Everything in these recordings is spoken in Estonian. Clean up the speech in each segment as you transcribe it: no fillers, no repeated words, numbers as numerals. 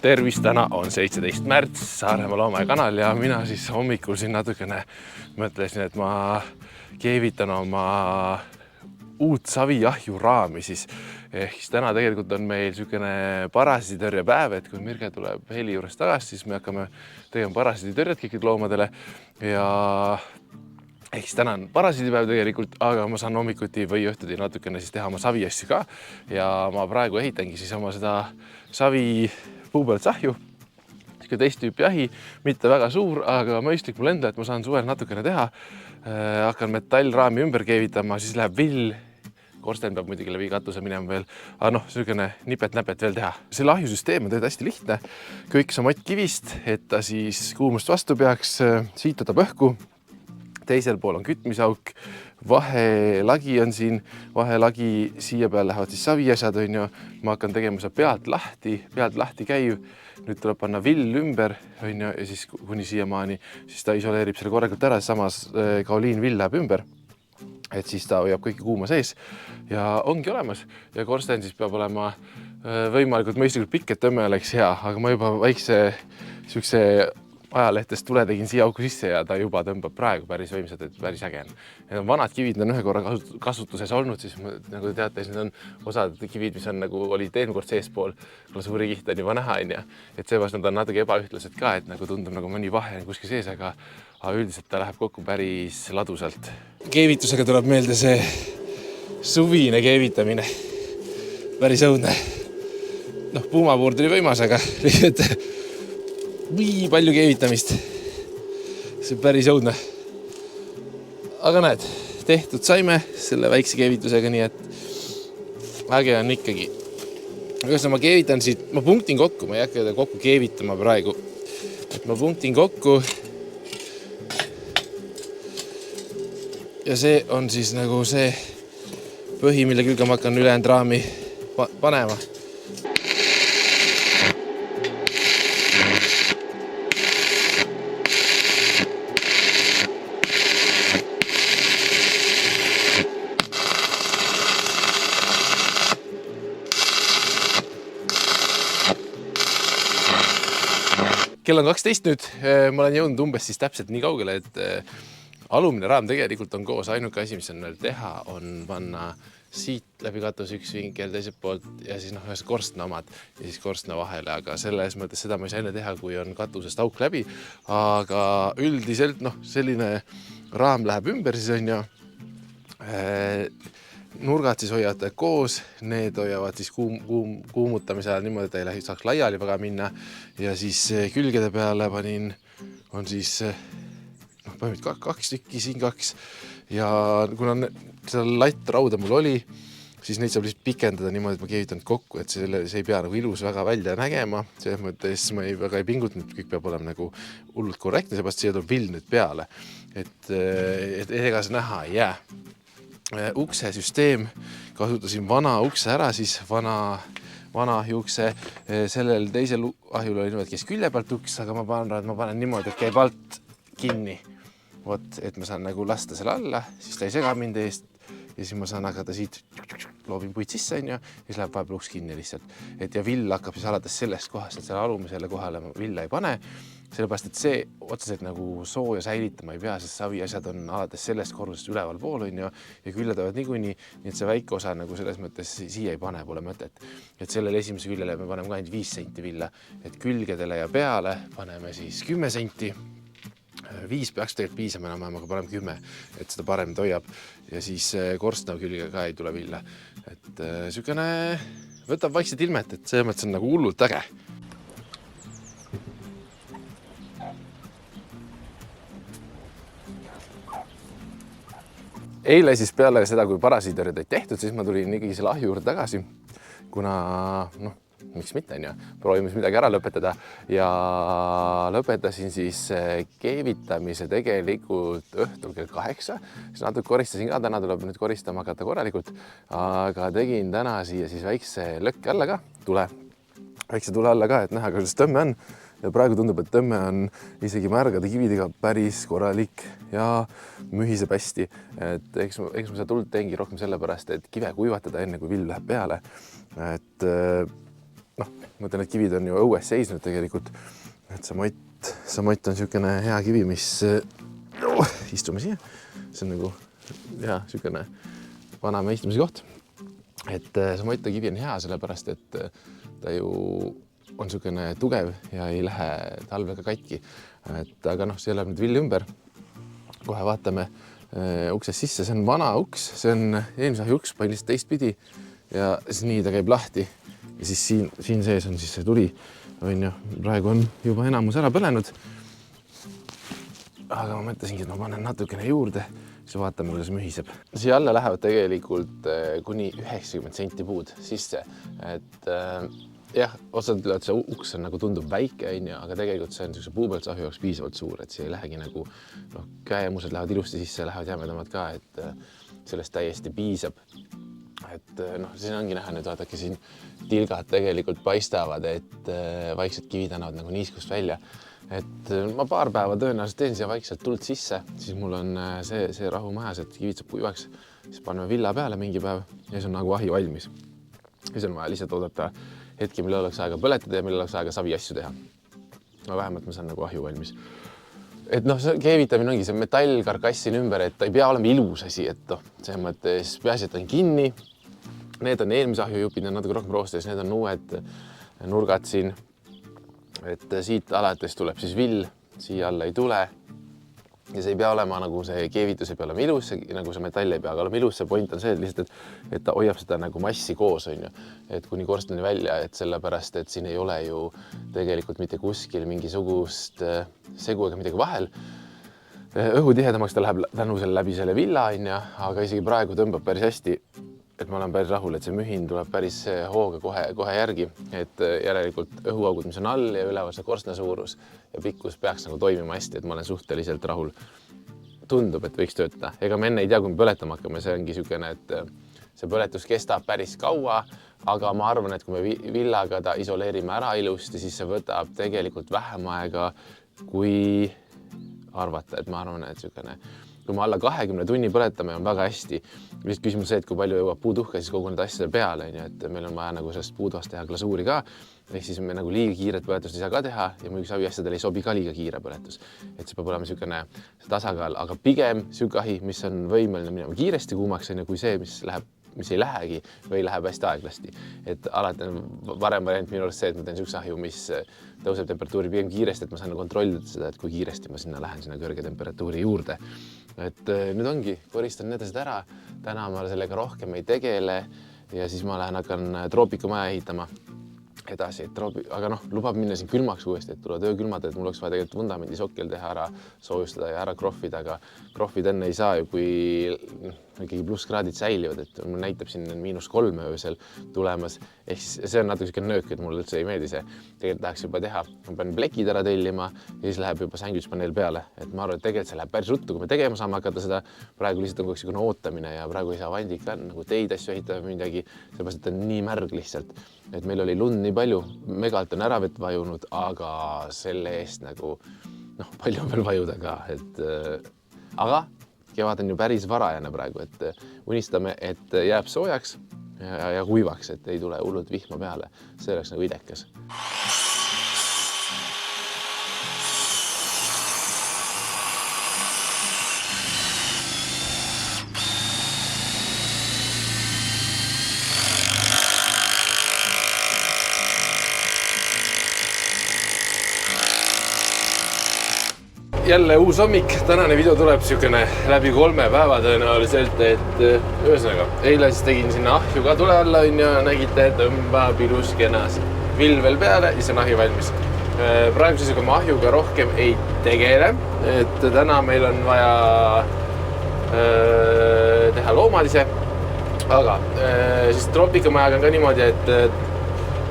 Tervist, täna on 17. märts, Saaremaa Loomaaia kanal ja mina siis hommikul siin natukene mõtlesin, et ma keevitan oma uut saviahju raami siis. Ehk siis täna tegelikult on meil niisugune parasiititõrjepäev, et kui Mirge tuleb heli juures tagasi, siis me hakkame tegema parasiititõrjet kõikide loomadele ja ehk siis täna on parasiitipäev tegelikult, aga ma saan hommikuti või õhtuti natukene siis teha oma saviasju ka ja ma praegu ehitangi siis oma seda savi puupõletsahju, niisugune teist tüüpi ahi, mitte väga suur, aga mõistlik mul enda, et ma saan suvel natukene teha. Hakkan metallraami ümber keevitama, siis läheb vill, korsten peab muidugi läbi katuse minema veel, aga niisugune nipet-näpet veel teha. Selle ahjusüsteem on tegelikult hästi lihtne, kõik samott kivist, et ta siis kuumust vastu peaks, siit võtab õhku, teisel pool on kütmisauk, vahelagi on siin, vahelagi siia peal lähevad siis saviasjad, on ju. Ma hakkan tegema seda pealt lahti käiv. Nüüd tuleb panna vill ümber, on ju, ja siis kuni siiamaani, siis ta isoleerib selle korralikult ära, samas kaoliinvill läheb ümber, et siis ta hoiab kõiki kuuma sees ja ongi olemas. Ja korsten siis peab olema võimalikult mõistlikult pikk, et tõmme oleks hea, aga ma juba väikse siukse ajalehtest tule tegin siia auku sisse ja ta juba tõmbab praegu päris võimsad, et päris äge on. Need on vanad kivid, on ühe korra kasutuses olnud, siis nagu te teate, need on osad kivid, mis on nagu olid eelmine kord seespool, kuna suuri kiht on juba näha, et seepärast nad on natuke ebaühtlased ka, et nagu tundub nagu mõni vahe on kuskil sees, aga üldiselt ta läheb kokku päris ladusalt. Keevitusega tuleb meelde see suvine keevitamine. Päris õudne. Puumapuur tuli võimas, aga lihtsalt nii palju keevitamist. See on päris õudne. Aga näed, tehtud saime selle väikse keevitusega, nii et äge on ikkagi. Aga ma keevitan siit, ma punktin kokku, ma ei hakka kokku keevitama praegu. Et ma punktin kokku ja see on siis nagu see põhi, mille külge ma hakkan ülejäänud raami panema. Kell on 12 nüüd, ma olen jõudnud umbes siis täpselt nii kaugele, et alumine raam tegelikult on koos. Ainuke asi, mis on veel teha, on panna siit läbi katus üks vinkel teiselt poolt ja siis ühes korstna omad ja siis korstna vahele, aga selles mõttes seda ma ei saa enne teha, kui on katusest auk läbi. Aga üldiselt selline raam läheb ümber, siis on ju nurgad siis hoiavad koos, need hoiavad siis kuumutamise ajal niimoodi, et ei saaks laiali väga minna ja siis külgede peale panin, on siis põhimõtteliselt 2 tükki, siin 2 ja kuna seal latt rauda mul oli, siis neid saab lihtsalt pikendada niimoodi, et ma keevitan kokku, et see ei pea nagu ilus väga välja nägema, selles mõttes ma väga ei pingutanud, kõik peab olema nagu hullult korrektne, seepärast siia tuleb vill nüüd peale, et ega see näha ei jää. Ukse süsteem, kasutasin vana ukse ära, siis vana ahjuukse, sellel teisel ahjul oli niimoodi, kes külje pealt uks, aga ma panen niimoodi, et käib alt kinni. Vot, et ma saan nagu lasta selle alla, siis ta ei sega mind eest ja siis ma saan hakata siit, loobin puid sisse ja siis läheb vahepeal uks kinni lihtsalt. Et ja vill hakkab siis alates sellest kohast, et selle alumisele kohale villa ei pane, sellepärast, et see otseselt nagu sooja säilitama ei pea, sest saviasjad on alates sellest korrusest üleval pool ja küljed võivad niikuinii, nii et see väike osa nagu selles mõttes siia ei pane, pole mõtet. Et sellele esimese küljele me paneme ka ainult 5 senti villa, et külgedele ja peale paneme siis 10 senti. 5 peaks tegelikult piisama enam, aga paneme 10, et seda parem hoiab ja siis korstna külge ka ei tule villa. Et niisugune võtab vaikselt ilmet, et see mõttes on nagu hullult äge. Eile siis peale seda, kui parasiititõrjed olid tehtud, siis ma tulin ikkagi selle ahju juurde tagasi, kuna miks mitte, proovime midagi ära lõpetada ja lõpetasin siis keevitamise tegelikult õhtul kell 8. Siis natuke koristasin ka, täna tuleb nüüd koristama hakata korralikult, aga tegin täna siia siis väikse lõkke alla ka, väikse tule alla ka, et näha, kuidas tõmme on. Ja praegu tundub, et tõmme on isegi märgade kividega päris korralik ja mühiseb hästi. Et eks ma seda tuld teengi rohkem sellepärast, et kive kuivatada enne, kui vill läheb peale. Et noh, ma mõtlen, et kivid on ju õues seisnud tegelikult, et samott on niisugune hea kivi, mis istume siia, see on nagu hea niisugune vanamehe istumise koht. Et samott kivi on hea, sellepärast et ta ju on niisugune tugev ja ei lähe talvega katki. Et aga noh, see läheb nüüd vill ümber. Kohe vaatame uksest sisse, see on vana uks, see on eelmise ahju uks, lihtsalt teistpidi ja siis nii ta käib lahti. Ja siis siin sees on siis see tuli, on ju, praegu on juba enamus ära põlenud. Aga ma mõtlesingi, et ma panen natukene juurde, siis vaatame, kuidas mühiseb. Siia alla lähevad tegelikult kuni 90 senti puud sisse, et jah, osad ütlevad, et see uks on nagu tundub väike, aga tegelikult see on puupõltsahju jaoks piisavalt suur, et see ei lähegi nagu, käemused lähevad ilusti sisse, lähevad jämedamad ka, et sellest täiesti piisab. Et siin ongi näha nüüd, vaadake siin tilgad tegelikult paistavad, et vaikselt kivid annavad nagu niiskust välja. Et ma paar päeva tõenäoliselt teen siia vaikselt tuld sisse, siis mul on see rahu majas, et kivid saab kuivaks, siis paneme villa peale mingi päev ja siis on nagu ahi valmis. Siis on vaja lihtsalt oodata hetki, millal oleks aega põletada ja millal oleks aega savi asju teha. No vähemalt ma saan nagu ahju valmis. Et see keevitamine ongi see metallkarkassin ümber, et ta ei pea olema ilus asi, et see mõttes peaasi, et on kinni. Need on eelmise ahjujupid, need natuke rohkem roostes, need on uued nurgad siin. Et siit alates tuleb siis vill, siia alla ei tule. Ja see ei pea olema nagu see keevitus ei pea olema ilus, nagu see metall ei pea olema ilus, see point on see, et lihtsalt, et ta hoiab seda nagu massi koos, on ju. Et kuni korsteni välja, et sellepärast, et siin ei ole ju tegelikult mitte kuskil mingisugust segu ega midagi vahel. Õhu tihedamaks ta läheb tänu selle läbi selle villa, on ju, aga isegi praegu tõmbab päris hästi, et ma olen päris rahul, et see mühin tuleb päris hooga kohe järgi, et järelikult õhuaugud, mis on all ja üleval see korstna suurus ja pikkus peaks nagu toimima hästi, et ma olen suhteliselt rahul. Tundub, et võiks töötada. Ega me enne ei tea, kui me põletama hakkame, see ongi niisugune, et see põletus kestab päris kaua, aga ma arvan, et kui me villaga ta isoleerime ära ilusti, siis see võtab tegelikult vähem aega, kui arvata, et ma arvan, et niisugune kui me alla 20 tunni põletame, on väga hästi. Vist küsimus see, et kui palju jõuab puuduhka, siis kogu need asjade peale, et meil on vaja nagu sellest puudvast teha glasuuri ka. Ehk siis me nagu liiga kiiret põletust ei saa ka teha ja muidugi saviasjadel ei sobi ka liiga kiire põletus. Et see peab olema niisugune tasakaal, aga pigem niisugune ahi, mis on võimeline minema kiiresti kuumaks, kui see, mis ei lähegi või läheb hästi aeglasti. Et alati on varem variant minu arust see, et ma teen niisuguse ahju, mis tõuseb temperatuuri pigem kiiresti, et ma saan kontrollida seda, et kui kiiresti ma lähen sinna kõrge temperatuuri juurde. Et nüüd ongi, koristan need asjad ära, täna ma sellega rohkem ei tegele ja siis ma hakkan troopikamaja ehitama edasi, aga lubab minna siin külmaks uuesti, et tulevad öökülmad, et mul oleks vaja tegelikult vundamendi sokkel teha ära, soojustada ja ära krohvida, aga krohvid enne ei saa ju, kui ikkagi plusskraadid säilivad, et mul näitab siin -3 öösel tulemas. Ehk see on natuke nöök, et mulle üldse ei meeldi see. Tegelikult tahaks juba teha. Ma pean plekid ära tellima ja siis läheb juba sandwichpaneel peale. Et ma arvan, et tegelikult see läheb päris ruttu, kui me tegema saame hakata seda. Praegu lihtsalt on kogu ootamine ja praegu ei saa vandid ka nagu teid asju ehitada midagi, sellepärast, et on nii märg lihtsalt. Et meil oli lund nii palju, megalt on ära vett vajunud, aga selle eest nagu palju on veel vajuda ka. Aga kevad on ju päris varajane praegu, et unistame, et jääb soojaks ja kuivaks, et ei tule hullult vihma peale. See oleks nagu idekas. Jälle uus hommik, tänane video tuleb niisugune läbi 3 päeva tõenäoliselt, et ühesõnaga, eile siis tegin sinna ahju ka tule alla, nägite, tõmbab ilus kenas vill veel peale ja see on ahi valmis. Praegu siis, kui ma ahjuga rohkem ei tegele, et täna meil on vaja teha loomalise, aga siis troopikamajaga on ka niimoodi, et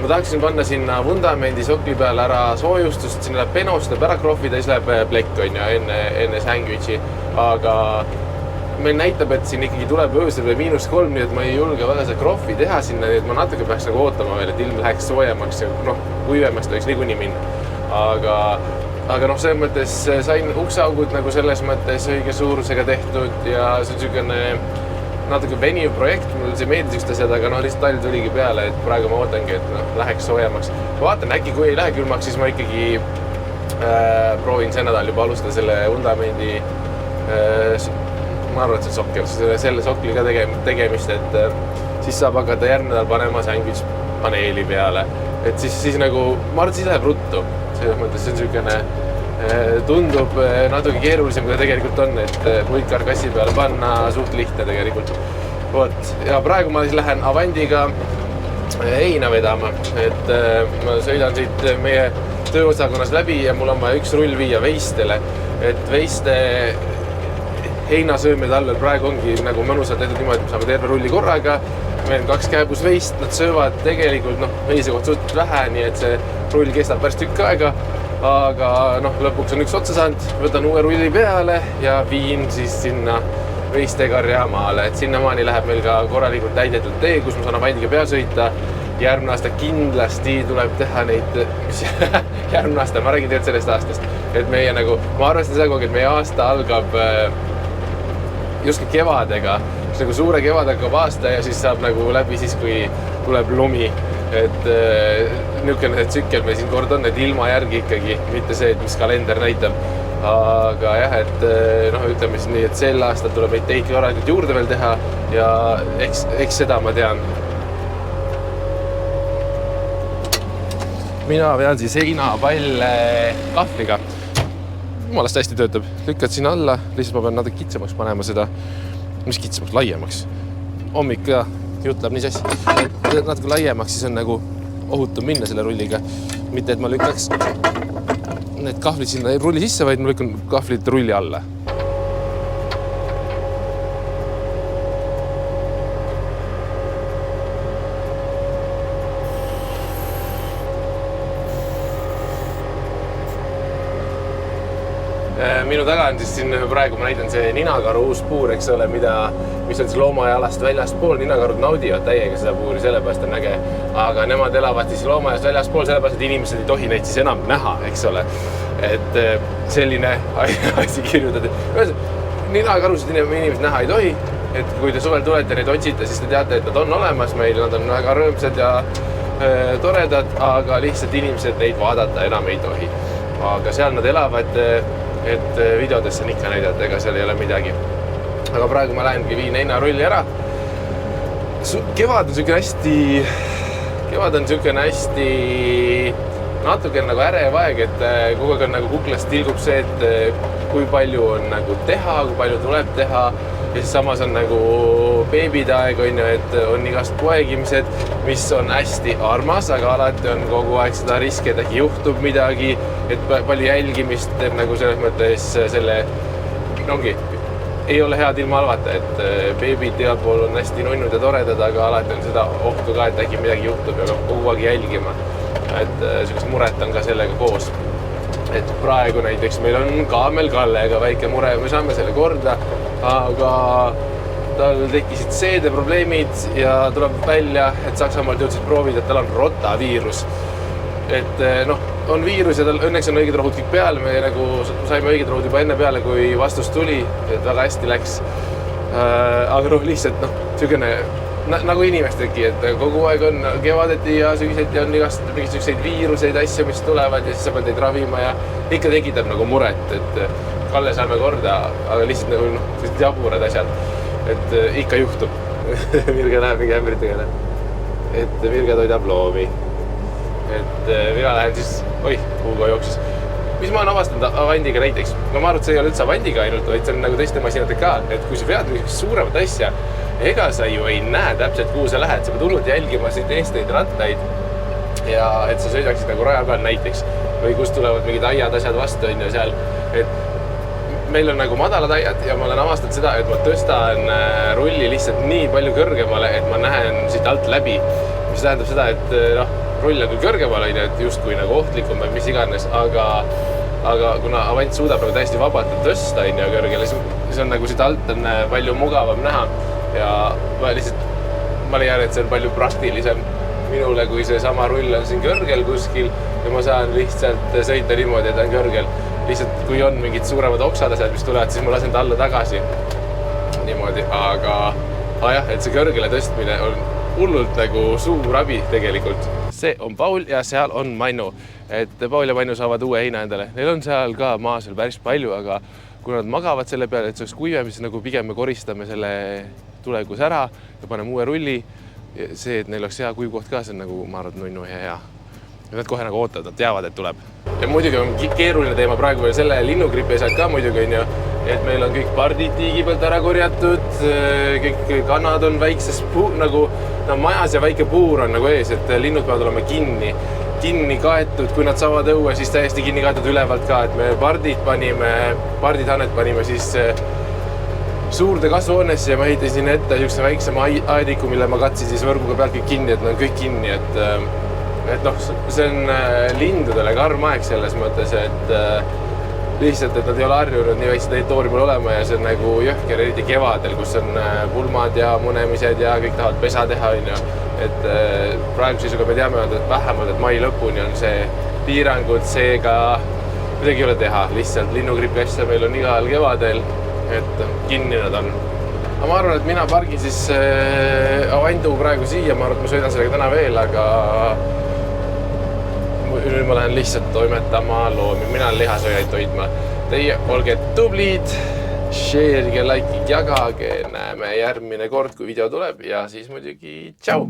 ma tahaksin panna sinna vundamendi sokli peale ära soojustust, sinna läheb penost, läheb ära krohvida, siis läheb plekk enne sandwichi, aga meil näitab, et siin ikkagi tuleb öösel või -3, nii et ma ei julge väga seda krohvi teha sinna, nii et ma natuke peaks nagu ootama veel, et ilm läheks soojemaks ja kuivemaks ta võiks niikuinii minna. Aga selles mõttes sain ukseaugud nagu selles mõttes õige suurusega tehtud ja see on niisugune natuke veniv projekt, mul see meeldis ükst asjad, aga lihtsalt talv tuligi peale, et praegu ma ootangi, et läheks soojemaks. Ma vaatan, äkki kui ei lähe külmaks, siis ma ikkagi proovin see nädal juba alustada selle vundamendi, ma arvan, et see on sokkel, selle sokliga tegemist, et siis saab hakata järgmine nädal panema sandwich paneeli peale. Et siis nagu, ma arvan, et siis läheb ruttu. Selles mõttes see on selline, tundub natuke keerulisem, kui ta tegelikult on, et puitkarkassi peale panna suht lihtne tegelikult. Ja praegu ma siis lähen Avandiga heina vedama, et ma sõidan siit meie tööosakonnas läbi ja mul on vaja üks rull viia veistele, et veiste heinasöömide all praegu ongi nagu mõnusalt tehtud niimoodi, et me saame terve rulli korraga. Meil on 2 kääbusveist, nad söövad tegelikult veise kohta suht vähe, nii et see rull kestab päris tükk aega, aga lõpuks on üks otsa saanud, võtan uue rulli peale ja viin siis sinna veistekarja maale, et sinnamaani läheb meil ka korralikult täidetud tee, kus ma saan Avandiga pea sõita. Järgmine aasta kindlasti tuleb teha neid, järgmine aasta, ma räägin teed sellest aastast, et meie nagu, ma arvestan seda kogu, et meie aasta algab justkui kevadega, nagu suure kevad hakkab aasta ja siis saab nagu läbi siis, kui tuleb lumi, et niisugune tsükkel meil siin kord on, et ilma järgi ikkagi, mitte see, et mis kalender näitab, aga jah, et ütleme siis nii, et sel aastal tuleb neid teid korralikult juurde veel teha ja eks seda ma tean. Mina vean siis heinapalle kahvliga. Jumalast hästi töötab. Lükkad sinna alla, lihtsalt ma pean natuke kitsamaks panema seda, mis kitsamaks, laiemaks. Hommik ja jutt läheb nii sassi. Et natuke laiemaks, siis on nagu ohutum minna selle rulliga. Mitte, et ma lükkaks need kahvlid sinna rulli sisse, vaid ma lükkan kahvlid rulli alla. Minu taga on siis siin praegu, ma näitan see ninakaru uus puur, eks ole, mis on siis loomaajalast väljaspool. Ninakarud naudivad täiega seda puuri, sellepärast on äge. Aga nemad elavad siis loomaajalast väljaspool, sellepärast, et inimesed ei tohi neid siis enam näha, eks ole. Et selline asi kirjutati. Ninakarusid inimesed näha ei tohi, et kui te suvel tulete neid otsite, siis te teate, et nad on olemas meil, nad on väga rõõmsad ja toredad, aga lihtsalt inimesed neid vaadata enam ei tohi. Aga seal nad elavad, et videodesse on ikka näidata, ega seal ei ole midagi. Aga praegu ma lähengi viin heinarulli ära. Kevad on niisugune hästi natuke nagu ärev aeg, et kogu aeg on nagu kuklast tilgub see, et kui palju on nagu teha, kui palju tuleb teha. Ja siis samas on nagu beebide aeg, et on igast poegimised, mis on hästi armas, aga alati on kogu aeg seda riski, et äkki juhtub midagi, et palju jälgimist teeb nagu selles mõttes selle, ei ole head ilma alvata, et beebid teal pool on hästi nunnud ja toredad, aga alati on seda ohtu ka, et äkki midagi juhtub ja kogu aeg jälgima. Et sellist muret on ka sellega koos. Et praegu näiteks meil on Kaamel Kallega väike mure, me saame selle korda, aga tal tekkisid seedeprobleemid ja tuleb välja, et Saksamaalt jõudsid proovida, et tal on rotaviirus. Et on viirus ja tal õnneks on õiged rohud kõik peale, me nagu saime õiged rohud juba enne peale, kui vastus tuli, et väga hästi läks. Aga lihtsalt selline nagu inimesteki, et kogu aeg on kevadeti ja sügiseti on igast mingisugused viiruseid asju, mis tulevad ja siis sa pead neid ravima ja ikka tekitab nagu muret, et Kalle saame korda, aga lihtsalt nagu jaburad asjad, et ikka juhtub. Virge läheb mingi ämbritega, et Virge toidab loomi. Et mina lähen siis, Hugo jooksis. Mis ma olen avastanud Avandiga näiteks? Ma arvan, et see ei ole üldse Avandiga ainult, vaid see on nagu teiste masinate ka, et kui sa vead mingisugust suuremat asja, ega sa ju ei näe täpselt, kuhu sa lähed. Sa pead hullult jälgima siit eesteid rattaid ja et sa sõidaksid nagu raja peal näiteks või kust tulevad mingid aiad asjad vastu on ju seal. Et meil on nagu madalad aiad ja ma olen avastanud seda, et ma tõstan rulli lihtsalt nii palju kõrgemale, et ma näen siit alt läbi, mis tähendab seda, et rull on küll kõrgemal, et justkui nagu ohtlikum või mis iganes, aga kuna Avant suudab nagu täiesti vabalt tõsta kõrgele, siis on nagu siit alt on palju mugavam näha ja ma leian, et see on palju praktilisem minule, kui see sama rull on siin kõrgel kuskil ja ma saan lihtsalt sõita niimoodi, et on kõrgel. Lihtsalt kui on mingid suuremad oksad asjad, mis tulevad, siis ma lasen ta alla tagasi niimoodi, aga jah, et see kõrgele tõstmine on hullult nagu suur abi tegelikult. See on Paul ja seal on Mannu. Et Paul ja Mannu saavad uue heina endale. Neil on seal ka maas veel päris palju, aga kui nad magavad selle peale, et see oleks kuivem, siis nagu pigem me koristame selle tulekus ära ja paneme uue rulli. See, et neil oleks hea kuivkoht ka, see on nagu, ma arvan, nunnu hea. Ja nad kohe nagu ootavad, nad teavad, et tuleb. Ja muidugi on keeruline teema praegu veel selle linnugripi asjad ka muidugi on ju, et meil on kõik pardid tiigi pealt ära korjatud, kõik kannad on väikses nagu majas ja väike puur on nagu ees, et linnud peavad olema kinni kaetud, kui nad saavad õue, siis täiesti kinni kaetud ülevalt ka, et me pardidhannet panime siis suurde kasvuhoonesse ja ma ehitasin ette niisuguse väiksema aediku, mille ma katsin siis võrguga pealt kõik kinni, et nad on kõik kinni, et noh, see on lindudele karm aeg selles mõttes, et lihtsalt, et nad ei ole harjunud nii väikse territooriumil olema ja see on nagu jõhker, eriti kevadel, kus on pulmad ja munemised ja kõik tahavad pesa teha, on ju. Et praegu seisuga me teame, et vähemalt, et mai lõpuni on see piirangud, seega midagi ei ole teha, lihtsalt linnugripi asja meil on igal kevadel, et kinni nad on. Aga ma arvan, et mina pargin siis Avandu praegu siia, ma arvan, et ma sõidan sellega täna veel, aga nüüd ma lähen lihtsalt toimetama loomi, mina olen lihasööjaid toitma. Teie olge tublid, share'ige, like'ige, jagage, näeme järgmine kord, kui video tuleb ja siis muidugi tšau!